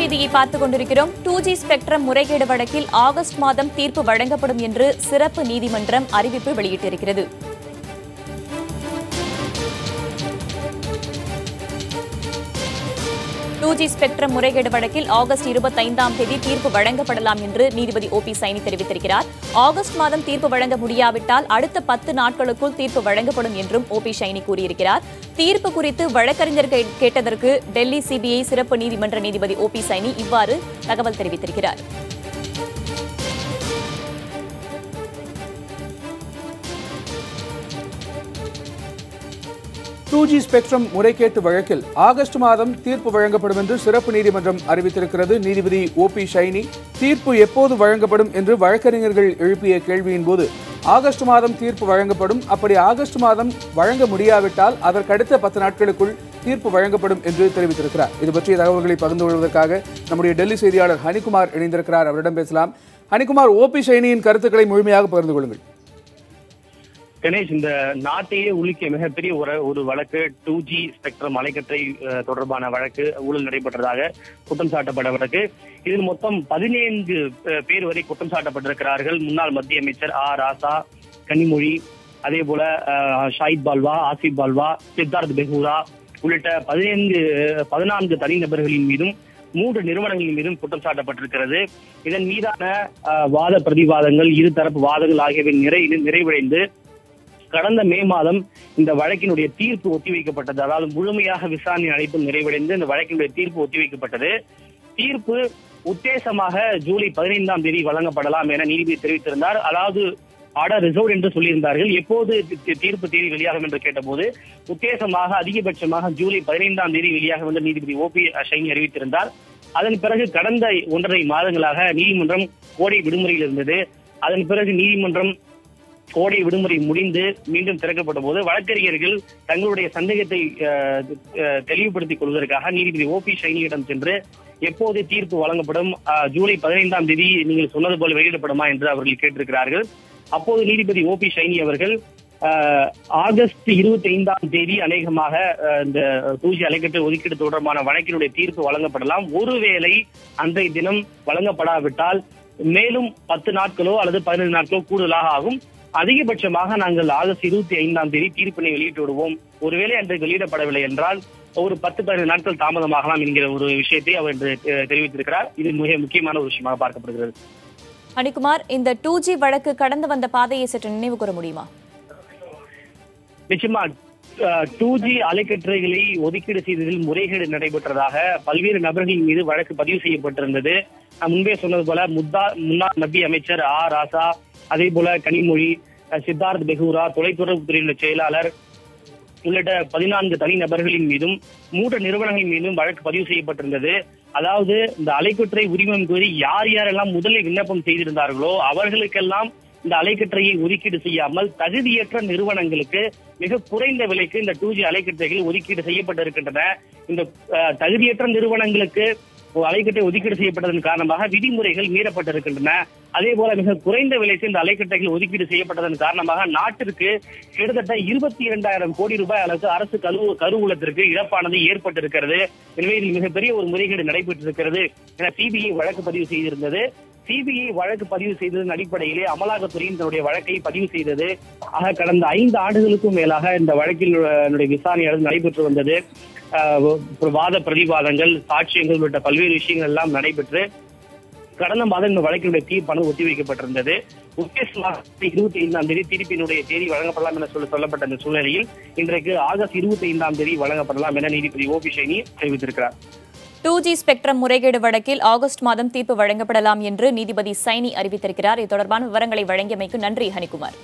செய்தியை பார்த்துக் கொண்டிருக்கிறோம். 2G ஸ்பெக்ட்ரம் முறைகேடு வழக்கில் ஆகஸ்ட் மாதம் தீர்ப்பு வழங்கப்படும் என்று சிறப்பு நீதிமன்றம் அறிவிப்பு வெளியிட்டிருக்கிறது. ஸ்பெக்ட்ரம் முறைகேடு வழக்கில் ஆகஸ்ட் 25ஆம் தேதி தீர்ப்பு வழங்கப்படலாம் என்று நீதிபதி OP சைனி தெரிவித்திருக்கிறார். ஆகஸ்ட் மாதம் தீர்ப்பு வழங்க முடியாவிட்டால் அடுத்த 10 நாட்களுக்குள் தீர்ப்பு வழங்கப்படும் என்றும் OP சைனி கூறியிருக்கிறார். தீர்ப்பு குறித்து வழக்கறிஞர் கேட்டதற்கு டெல்லி CBI சிறப்பு நீதிமன்ற நீதிபதி OP சைனி இவ்வாறு தகவல் தெரிவித்திருக்கிறார். ஸ்பெக்ட்ரம் முறைகேட்டு வழக்கில் ஆகஸ்ட் மாதம் தீர்ப்பு வழங்கப்படும் என்று சிறப்பு நீதிமன்றம் அறிவித்திருக்கிறது. நீதிபதி OP சைனி தீர்ப்பு எப்போது வழங்கப்படும் என்று வழக்கறிஞர்கள் எழுப்பிய கேள்வியின் போது ஆகஸ்ட் மாதம் தீர்ப்பு வழங்கப்படும், அப்படி ஆகஸ்ட் மாதம் வழங்க முடியாவிட்டால் அதற்கடுத்த 10 நாட்களுக்குள் தீர்ப்பு வழங்கப்படும் என்று தெரிவித்திருக்கிறார். இது பற்றிய தகவல்களை பகிர்ந்து கொள்வதற்காக நம்முடைய டெல்லி செய்தியாளர் ஹனிகுமார் இணைந்திருக்கிறார். அவரிடம் பேசலாம். ஹனிகுமார், OP சைனியின் கருத்துக்களை முழுமையாக பகிர்ந்து கொள்ளுங்கள். கணேஷ், இந்த நாட்டையே உலுக்கிய மிகப்பெரிய ஒரு வழக்கு 2G ஸ்பெக்ட்ரம் அலைக்கற்றை தொடர்பான வழக்கு ஊழல் நடைபெற்றதாக குற்றம் சாட்டப்பட்ட வழக்கு. இதில் மொத்தம் 15 பேர் வரை குற்றம் சாட்டப்பட்டிருக்கிறார்கள். முன்னாள் மத்திய அமைச்சர் ராசா, கனிமொழி, அதே போல ஷாஹித் பால்வா, ஆசிப் பால்வா, சித்தார்த் பெஹூரா உள்ளிட்ட 14 தனிநபர்களின் மீதும் 3 நிறுவனங்களின் மீதும் குற்றம் சாட்டப்பட்டிருக்கிறது. இதன் மீதான வாத பிரதிவாதங்கள், இருதரப்பு வாதங்கள் ஆகியவை நிறைவடைந்து கடந்த மே மாதம் இந்த வழக்கினுடைய தீர்ப்பு ஒத்திவைக்கப்பட்டது. அதாவது முழுமையாக விசாரணை அழைப்பு நிறைவடைந்து இந்த வழக்கினுடைய தீர்ப்பு ஒத்திவைக்கப்பட்டது. தீர்ப்பு உத்தேசமாக ஜூலை 15ஆம் தேதி வழங்கப்படலாம் என நீதிபதி தெரிவித்திருந்தார். அதாவது ஆர்டர் ரிசர்வ் என்று சொல்லியிருந்தார்கள். எப்போது தீர்ப்பு தேதி வெளியாகும் என்று கேட்டபோது உத்தேசமாக அதிகபட்சமாக ஜூலை 15ஆம் தேதி வெளியாகும் என்று நீதிபதி OP சைனி அறிவித்திருந்தார். அதன் பிறகு கடந்த 1.5 மாதங்களாக நீதிமன்றம் கோடை விடுமுறையில் இருந்தது. அதன் பிறகு நீதிமன்றம் கோடை விடுமுறை முடிந்து மீண்டும் திறக்கப்பட்ட போது வழக்கறிஞர்கள் தங்களுடைய சந்தேகத்தை தெளிவுபடுத்திக் கொள்வதற்காக நீதிபதி OP சைனியிடம் சென்று எப்போது தீர்ப்பு வழங்கப்படும், ஜூலை 15ஆம் தேதி நீங்கள் சொன்னது போல வெளியிடப்படுமா என்று அவர்கள் கேட்டிருக்கிறார்கள். அப்போது நீதிபதி OP சைனி அவர்கள் ஆகஸ்ட் 25ஆம் தேதி அநேகமாக இந்த 2G அலைக்கற்றை ஒதுக்கீடு தொடர்பான வழக்கினுடைய தீர்ப்பு வழங்கப்படலாம். ஒருவேளை அன்றைய தினம் வழங்கப்படாவிட்டால் மேலும் 10 நாட்களோ அல்லது 15 நாட்களோ கூடுதலாக ஆகும். அதிகபட்சமாக நாங்கள் ஆகஸ்ட் 25ஆம் தேதி தீர்ப்பினை வெளியிட்டு விடுவோம். ஒருவேளை அன்றைக்கு வெளியிடப்படவில்லை என்றால் ஒரு 10-15 நாட்கள் தாமதமாகலாம் என்கிற ஒரு விஷயத்தை அவர் தெரிவித்திருக்கிறார். இது மிக முக்கியமான ஒரு விஷயமாக பார்க்கப்படுகிறது. ஹனிகுமார், இந்த 2G வழக்கு கடந்து வந்த பாதையை சற்று நினைவு கூற முடியுமா? நிச்சயமா 2G அலைக்கற்றைகளை ஒதுக்கீடு செய்ததில் முறைகேடு நடைபெற்றதாக பல்வேறு நபர்களின் மீது வழக்கு பதிவு செய்யப்பட்டிருந்தது. முன்பே சொன்னது போல முன்னாள் மத்திய அமைச்சர் ராசா, அதே போல கனிமொழி, சித்தார்த் பெஹூரா, தொலைத்தொடர்பு துறையின் செயலாளர் உள்ளிட்ட 14 தனிநபர்களின் மீதும் 3 நிறுவனங்களின் மீதும் வழக்கு பதிவு செய்யப்பட்டிருந்தது. அதாவது இந்த அலைக்கற்றை உரிமம் கோரி யாரெல்லாம் முதலில் விண்ணப்பம் செய்திருந்தார்களோ அவர்களுக்கெல்லாம் இந்த அலைக்கற்றையை ஒதுக்கீடு செய்யாமல் தகுதியற்ற நிறுவனங்களுக்கு மிக குறைந்த விலைக்கு இந்த 2G அலைக்கற்றைகள் ஒதுக்கீடு செய்யப்பட்டிருக்கின்றன. இந்த தகுதியற்ற நிறுவனங்களுக்கு அலைக்கற்றை ஒதுக்கீடு செய்யப்பட்டதன் காரணமாக விதிமுறைகள் மீறப்பட்டிருக்கின்றன. அதே போல மிக குறைந்த விலைக்கு இந்த அலைக்கற்றைகள் ஒதுக்கீடு செய்யப்பட்டதன் காரணமாக நாட்டிற்கு கிட்டத்தட்ட 22,000 கோடி ரூபாய் அளவுக்கு அரசு கருவூலத்திற்கு இழப்பானது ஏற்பட்டிருக்கிறது. எனவே இதில் மிகப்பெரிய ஒரு முறைகேடு நடைபெற்றிருக்கிறது என CBI வழக்கு பதிவு செய்திருந்தது. CBI வழக்கு பதிவு செய்ததன் அடிப்படையிலே அமலாக்கத்துறையின் தன்னுடைய வழக்கை பதிவு செய்தது. ஆக கடந்த 5 ஆண்டுகளுக்கும் மேலாக இந்த வழக்கில் விசாரணை நடைபெற்று வந்தது. வாத பிரதிவாதங்கள், சாட்சியங்கள் உள்ளிட்ட பல்வேறு விஷயங்கள் எல்லாம் நடைபெற்று கடந்த மாதம் இந்த வழக்கினுடைய தீர்ப்பானது ஒத்திவைக்கப்பட்டிருந்தது. உத்தேசமாக 25ஆம் தேதி தீர்ப்பினுடைய தேதி வழங்கப்படலாம் என சொல்லப்பட்ட இந்த சூழ்நிலையில் இன்றைக்கு ஆகஸ்ட் 25ஆம் தேதி வழங்கப்படலாம் என நீதிபதி OP சைனி தெரிவித்திருக்கிறார். 2G ஸ்பெக்ட்ரம் முறைகேடு வழக்கில் ஆகஸ்ட் மாதம் தீர்ப்பு வழங்கப்படலாம் என்று நீதிபதி சைனி அறிவித்திருக்கிறார். இது தொடர்பான விவரங்களை வழங்கியமைக்கு நன்றி ஹனிகுமார்.